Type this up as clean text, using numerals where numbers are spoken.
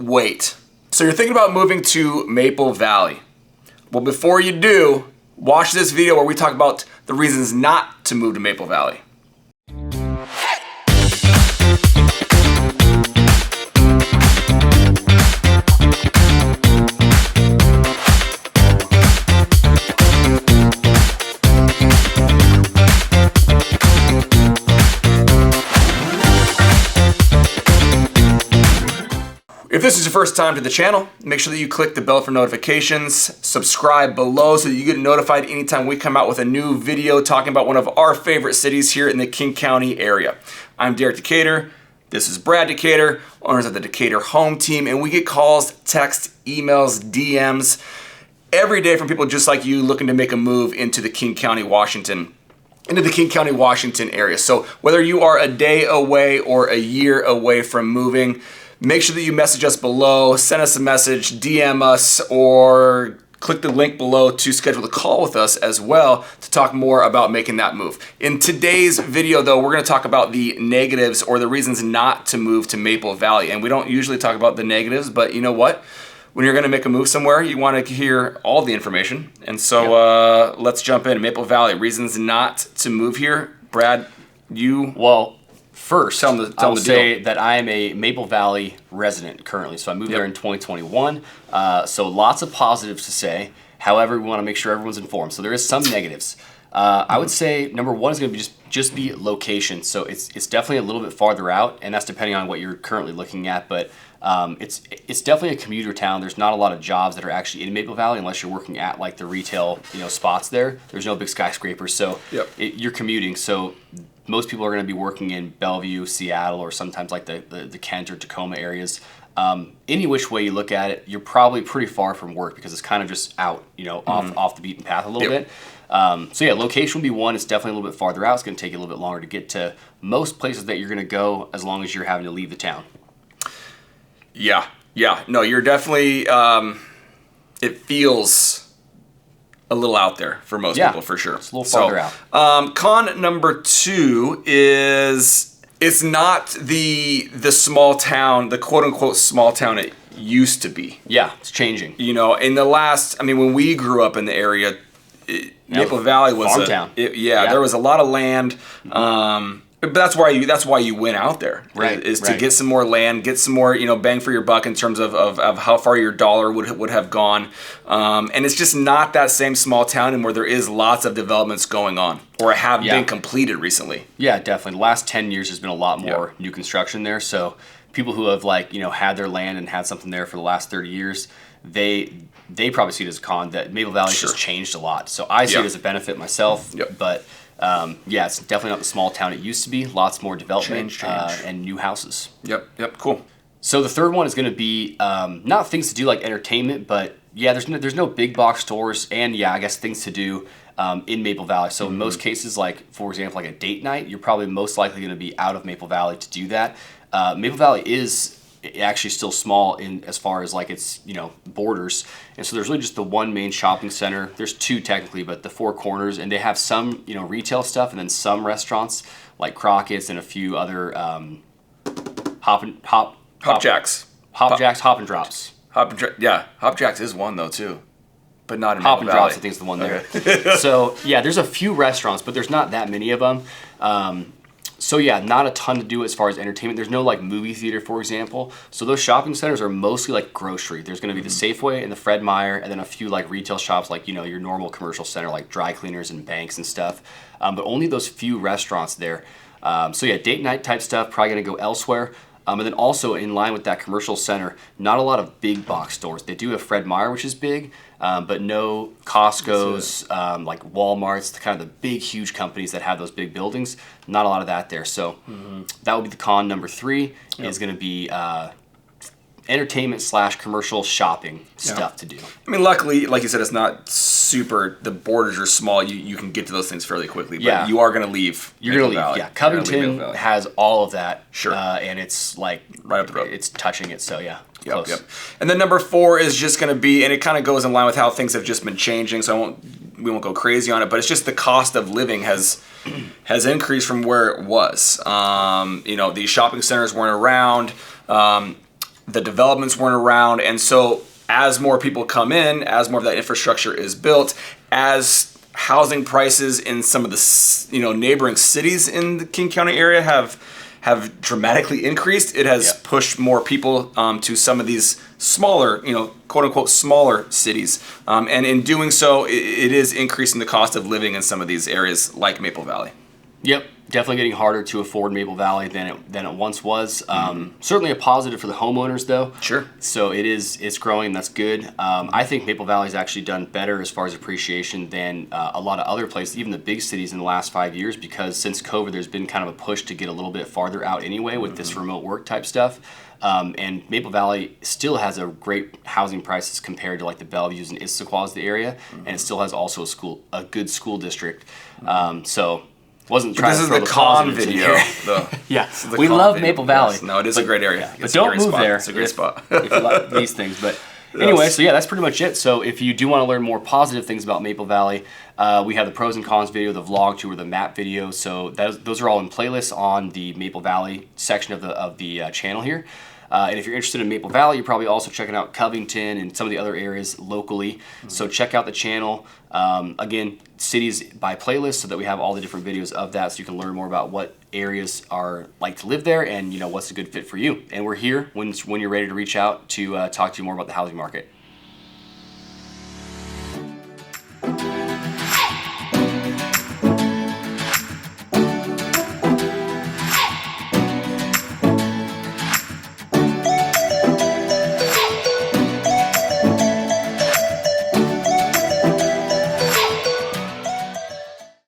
wait. So you're thinking about moving to Maple Valley. Well, before you do, watch this video where we talk about the reasons not to move to Maple Valley. If this is your first time to the channel, make sure that you click the bell for notifications, subscribe below so that you get notified anytime we come out with a new video talking about one of our favorite cities here in the King County area. I'm Derek Decatur, this is Brad Decatur, owners of the Decatur Home Team, and we get calls, texts, emails, DMs every day from people just like you looking to make a move into the King County, Washington area. So whether you are a day away or a year away from moving, make sure that you message us below, send us a message, DM us, or click the link below to schedule a call with us as well to talk more about making that move. In today's video though, we're gonna talk about the negatives or the reasons not to move to Maple Valley. And we don't usually talk about the negatives, but you know what? When you're gonna make a move somewhere, you wanna hear all the information. And so let's jump in. Maple Valley, reasons not to move here. Brad, First, I will say that I am a Maple Valley resident currently. So I moved there in 2021. So lots of positives to say. However, we want to make sure everyone's informed. So there is some negatives. I would say number one is going to be just be location. So it's definitely a little bit farther out, and that's depending on what you're currently looking at. But it's definitely a commuter town. There's not a lot of jobs that are actually in Maple Valley unless you're working at like the retail spots there. There's no big skyscrapers, so you're commuting. So most people are going to be working in Bellevue, Seattle, or sometimes like the Kent or Tacoma areas. Any which way you look at it, you're probably pretty far from work because it's kind of just out, off the beaten path a little bit. So yeah, location will be one. It's definitely a little bit farther out. It's going to take you a little bit longer to get to most places that you're going to go as long as you're having to leave the town. Yeah. No, you're definitely, it feels a little out there for most people, for sure. It's a little farther out. Con number two is it's not the small town, the quote unquote small town it used to be. Yeah, it's changing. In the last, when we grew up in the area, Maple Valley was farm town. There was a lot of land. But that's why you went out there, right? Is to get some more land, get some more bang for your buck in terms of how far your dollar would have gone, and it's just not that same small town and where there is lots of developments going on or have been completed recently. Yeah, definitely. The last 10 years has been a lot more new construction there. So people who have had their land and had something there for the last 30 years, they probably see it as a con that Maple Valley's just changed a lot. So I see it as a benefit myself, but. It's definitely not the small town it used to be. Lots more development and new houses. Yep, cool. So the third one is going to be not things to do like entertainment, but there's no big box stores and I guess things to do in Maple Valley. So in most cases, like for example, like a date night, you're probably most likely going to be out of Maple Valley to do that. Maple Valley is actually still small in as far as like its borders, and so there's really just the one main shopping center. There's two technically, but the Four Corners, and they have some retail stuff and then some restaurants like Crockett's and a few other Hop Jacks, Hop and Drops. Hop Jacks is one though too, but not in Hop Maple and Valley. Drops. I think is the one there. So there's a few restaurants, but there's not that many of them. So not a ton to do as far as entertainment. There's no like movie theater, for example. So those shopping centers are mostly like grocery. There's going to be the Safeway and the Fred Meyer, and then a few like retail shops like your normal commercial center like dry cleaners and banks and stuff. But only those few restaurants there. Date night type stuff probably going to go elsewhere. And then also in line with that commercial center, not a lot of big box stores. They do have Fred Meyer, which is big, but no Costco's, like Walmart's, kind of the big, huge companies that have those big buildings. Not a lot of that there. So that would be the con number three. Is going to be entertainment / commercial shopping stuff to do. Luckily, like you said, it's not super, the borders are small. You can get to those things fairly quickly, but you are going to leave. You're going to leave, yeah. Covington has all of that. Sure. And it's like, right up the road. It's touching it, so close. Yep. And then number four is just going to be, and it kind of goes in line with how things have just been changing, so we won't go crazy on it, but it's just the cost of living has increased from where it was. These shopping centers weren't around. the developments weren't around, and so as more people come in, as more of that infrastructure is built, as housing prices in some of the neighboring cities in the King County area have dramatically increased, it has pushed more people to some of these smaller, quote unquote smaller cities, and in doing so, it is increasing the cost of living in some of these areas like Maple Valley. Yep, definitely getting harder to afford Maple Valley than it once was. Certainly a positive for the homeowners, though. Sure. So it's growing. That's good. I think Maple Valley's actually done better as far as appreciation than a lot of other places, even the big cities in the last 5 years, because since COVID, there's been kind of a push to get a little bit farther out anyway with this remote work type stuff. And Maple Valley still has a great housing prices compared to like the Bellevues and Issaquahs, the area, and it still has also a good school district. So. Wasn't trying this to throw is the the con positives in video. here. Yeah, the we con love video. Maple Valley. Yes. No, it is a great area. But don't move there. It's a great spot. If you like these things. But anyway, so yeah, that's pretty much it. So if you do want to learn more positive things about Maple Valley, we have the pros and cons video, the vlog tour, the map video. So those are all in playlists on the Maple Valley section of the channel here. And if you're interested in Maple Valley, you're probably also checking out Covington and some of the other areas locally. So check out the channel. Again, cities by playlist, so that we have all the different videos of that, so you can learn more about what areas are like to live there and what's a good fit for you. And we're here when you're ready to reach out to talk to you more about the housing market.